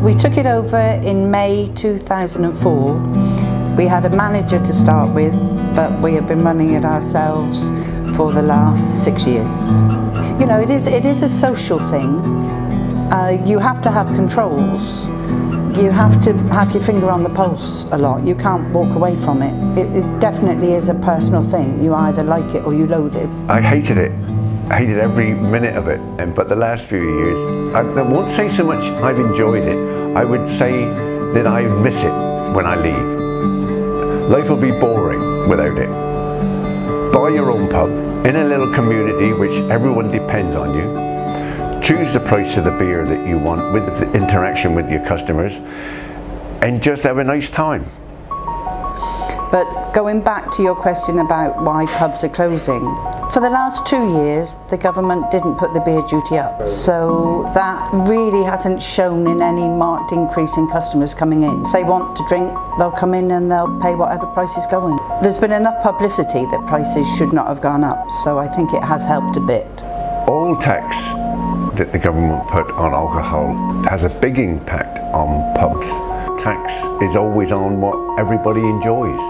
We took it over in May 2004. We had a manager to start with, but we have been running it ourselves for the last 6 years. You know, it is a social thing. You have to have controls. You have to have your finger on the pulse a lot. You can't walk away from it. It definitely is a personal thing. You either like it or you loathe it. I hated it. I hated every minute of it. But the last few years, I won't say so much I've enjoyed it. I would say that I miss it when I leave. Life will be boring without it. Buy your own pub in a little community which everyone depends on you. Choose the price of the beer that you want with the interaction with your customers and just have a nice time. But going back to your question about why pubs are closing, for the last 2 years the government didn't put the beer duty up, so that really hasn't shown in any marked increase in customers coming in. If they want to drink, they'll come in and they'll pay whatever price is going. There's been enough publicity that prices should not have gone up, so I think it has helped a bit. All tax that the government put on alcohol has a big impact on pubs. Tax is always on what everybody enjoys.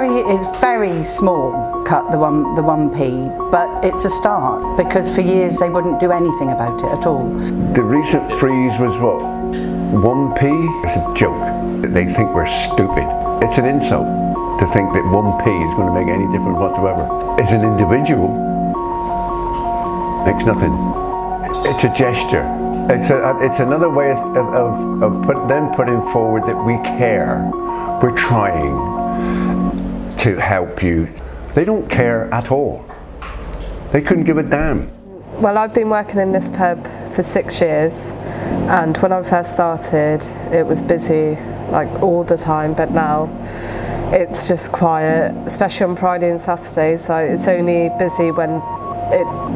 It's very small cut, the 1p, but it's a start, because for years they wouldn't do anything about it at all. The recent freeze was what? 1p? It's a joke. They think we're stupid. It's an insult to think that 1p is going to make any difference whatsoever. As an individual, makes nothing. It's a gesture. It's another way of them putting forward that we care. We're trying to help you. They don't care at all. They couldn't give a damn. Well, I've been working in this pub for 6 years, and when I first started it was busy like all the time, but now it's just quiet, especially on Friday and Saturday, so it's only busy when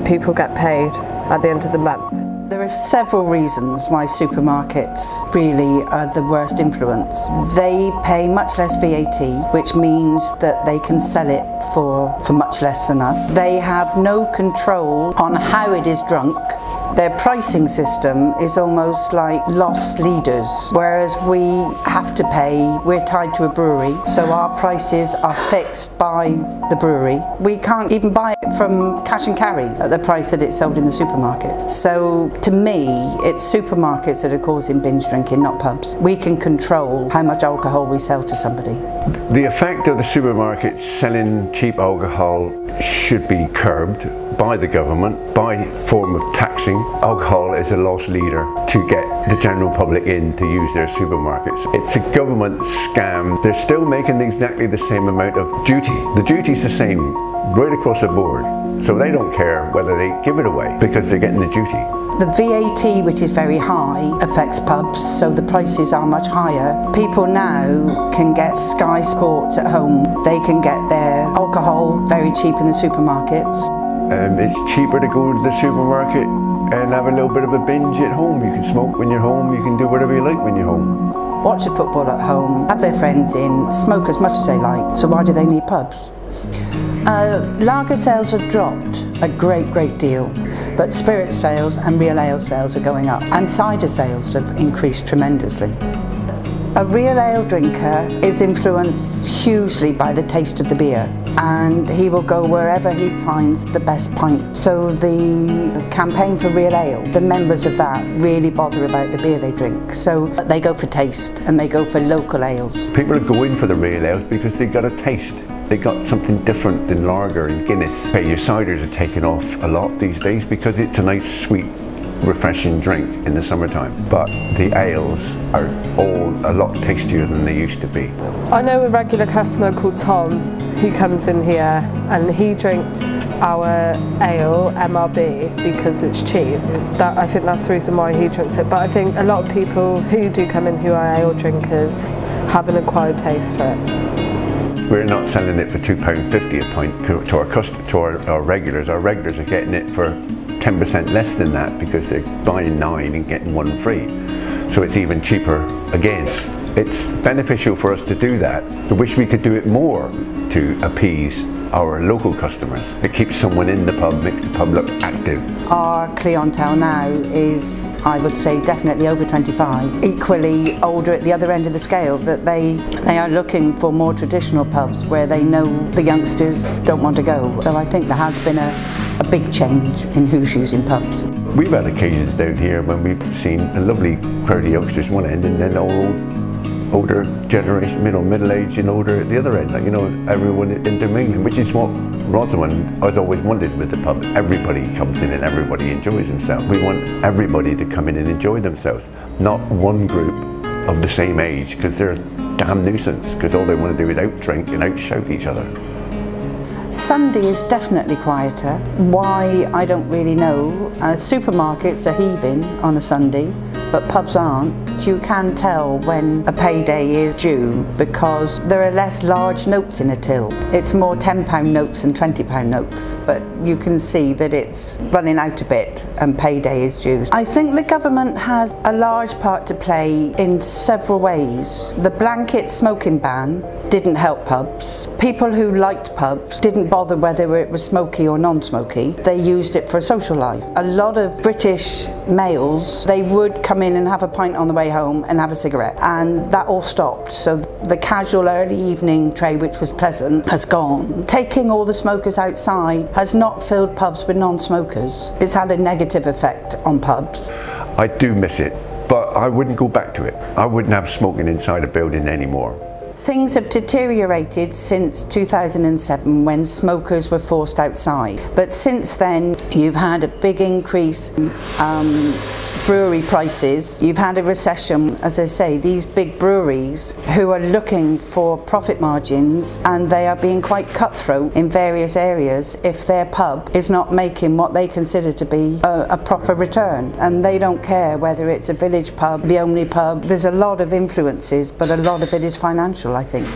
people get paid at the end of the month. There are several reasons why supermarkets really are the worst influence. They pay much less VAT, which means that they can sell it for much less than us. They have no control on how it is drunk. Their pricing system is almost like lost leaders, whereas we have to pay, we're tied to a brewery, so our prices are fixed by the brewery. We can't even buy it from cash and carry at the price that it's sold in the supermarket. So to me, it's supermarkets that are causing binge drinking, not pubs. We can control how much alcohol we sell to somebody. The effect of the supermarkets selling cheap alcohol should be curbed by the government by form of taxing. Alcohol is a lost leader to get the general public in to use their supermarkets. It's a government scam. They're still making exactly the same amount of duty. The duty's the same right across the board, so they don't care whether they give it away because they're getting the duty. The VAT, which is very high, affects pubs, so the prices are much higher. People now can get Sky Sports at home. They can get their alcohol very cheap in the supermarkets. It's cheaper to go to the supermarket and have a little bit of a binge at home. You can smoke when you're home, you can do whatever you like when you're home. Watch the football at home, have their friends in, smoke as much as they like, so why do they need pubs? Lager sales have dropped a great deal, but spirit sales and real ale sales are going up, and cider sales have increased tremendously. A real ale drinker is influenced hugely by the taste of the beer, and he will go wherever he finds the best pint. So the campaign for real ale, the members of that really bother about the beer they drink. So they go for taste and they go for local ales. People are going for the real ales because they got a taste. They got something different than lager and Guinness. Your ciders are taking off a lot these days because it's a nice sweet refreshing drink in the summertime, but the ales are all a lot tastier than they used to be. I know a regular customer called Tom who comes in here and he drinks our ale MRB because it's cheap. I think that's the reason why he drinks it, but I think a lot of people who do come in who are ale drinkers have an acquired taste for it. We're not selling it for £2.50 a pint to our regulars. Our regulars are getting it for 10% less than that because they're buying 9 and getting 1 free. So it's even cheaper again. It's beneficial for us to do that. I wish we could do it more to appease our local customers. It keeps someone in the pub, makes the pub look active. Our clientele now is, I would say, definitely over 25. Equally older at the other end of the scale, that they are looking for more traditional pubs where they know the youngsters don't want to go. So I think there has been a big change in who's using pubs. We've had occasions down here when we've seen a lovely crowd of youngsters one end and then older generation, middle-aged and older at the other end, like, you know, everyone intermingling, which is what Rosamond has always wanted with the pub. Everybody comes in and everybody enjoys themselves. We want everybody to come in and enjoy themselves, not one group of the same age, because they're a damn nuisance, because all they want to do is out-drink and out-shout each other. Sunday is definitely quieter. Why, I don't really know. Supermarkets are heaving on a Sunday, but pubs aren't. You can tell when a payday is due because there are less large notes in a till. It's more £10 notes and £20 notes, but you can see that it's running out a bit and payday is due. I think the government has a large part to play in several ways. The blanket smoking ban didn't help pubs. People who liked pubs didn't bother whether it was smoky or non-smoky. They used it for a social life. A lot of British males, they would come in and have a pint on the way home and have a cigarette, and that all stopped. So the casual early evening trade, which was pleasant, has gone. Taking all the smokers outside has not filled pubs with non-smokers. It's had a negative effect on pubs. I do miss it, but I wouldn't go back to it. I wouldn't have smoking inside a building anymore. Things have deteriorated since 2007 when smokers were forced outside. But since then, you've had a big increase in brewery prices. You've had a recession, as I say, these big breweries who are looking for profit margins, and they are being quite cutthroat in various areas if their pub is not making what they consider to be a proper return. And they don't care whether it's a village pub, the only pub. There's a lot of influences, but a lot of it is financial, I think.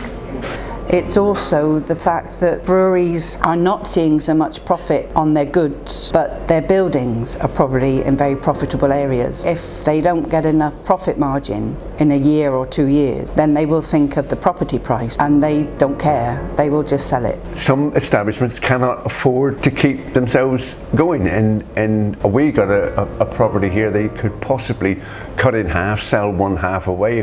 It's also the fact that breweries are not seeing so much profit on their goods, but their buildings are probably in very profitable areas. If they don't get enough profit margin in a year or 2 years, then they will think of the property price and they don't care, they will just sell it. Some establishments cannot afford to keep themselves going, and we got a property here they could possibly cut in half, sell one half away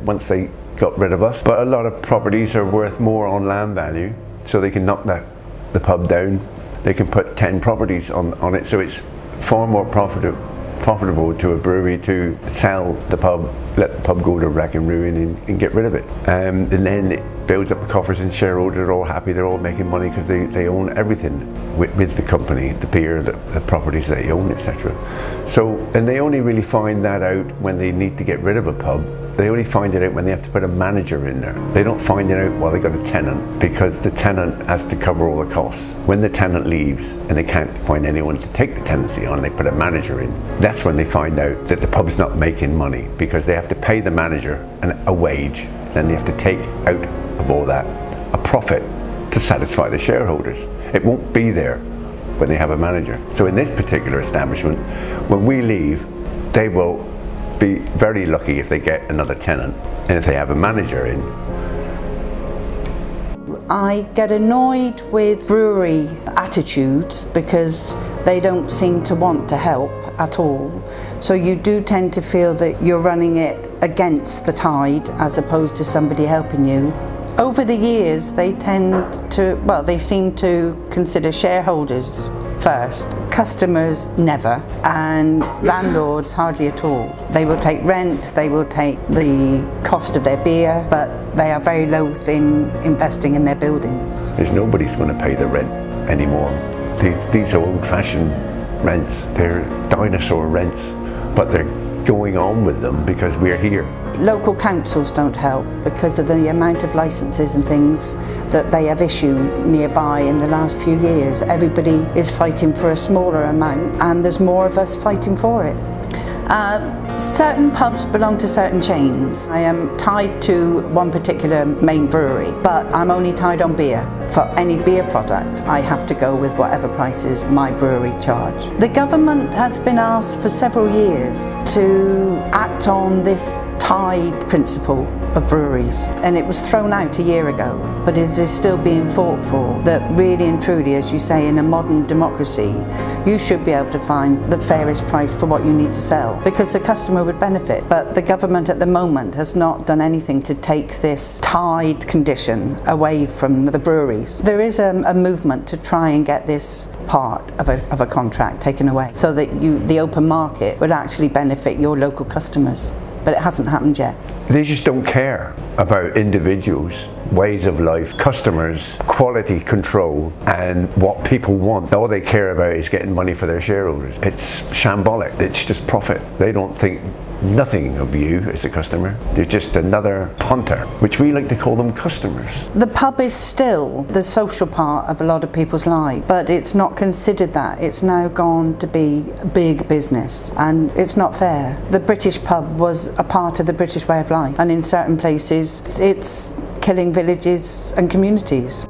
once they got rid of us. But a lot of properties are worth more on land value, so they can knock the pub down. They can put 10 properties on it, so it's far more profitable to a brewery to sell the pub, let the pub go to wreck and ruin and get rid of it. And then it builds up the coffers, and shareholders are all happy, they're all making money because they own everything with the company, the beer, the properties they own, etc. So, and they only really find that out when they need to get rid of a pub. They only find it out when they have to put a manager in there. They don't find it out while they got a tenant, because the tenant has to cover all the costs. When the tenant leaves and they can't find anyone to take the tenancy on, they put a manager in. That's when they find out that the pub's not making money, because they have to pay the manager a wage, then they have to take out of all that a profit to satisfy the shareholders. It won't be there when they have a manager. So in this particular establishment, when we leave, they will be very lucky if they get another tenant, and if they have a manager in. I get annoyed with brewery attitudes because they don't seem to want to help at all. So you do tend to feel that you're running it against the tide as opposed to somebody helping you. Over the years, they tend to, well, they seem to consider shareholders first, customers never, and landlords hardly at all. They will take rent, they will take the cost of their beer, but they are very loath in investing in their buildings. There's nobody's going to pay the rent anymore. These are old-fashioned rents, they're dinosaur rents, but they're going on with them because we're here. Local councils don't help because of the amount of licences and things that they have issued nearby in the last few years. Everybody is fighting for a smaller amount, and there's more of us fighting for it. Certain pubs belong to certain chains. I am tied to one particular main brewery, but I'm only tied on beer. For any beer product, I have to go with whatever prices my brewery charge. The government has been asked for several years to act on this tide principle of breweries, and it was thrown out a year ago, but it is still being fought for, that really and truly, as you say, in a modern democracy, you should be able to find the fairest price for what you need to sell, because the customer would benefit. But the government at the moment has not done anything to take this tide condition away from the breweries. There is a movement to try and get this part of a contract taken away, so that the open market would actually benefit your local customers. But it hasn't happened yet. They just don't care about individuals, ways of life, customers, quality control, and what people want. All they care about is getting money for their shareholders. It's shambolic, it's just profit. They don't think nothing of you as a customer. They're just another punter, which we like to call them customers. The pub is still the social part of a lot of people's lives, but it's not considered that. It's now gone to be big business, and it's not fair. The British pub was a part of the British way of life, and in certain places it's killing villages and communities.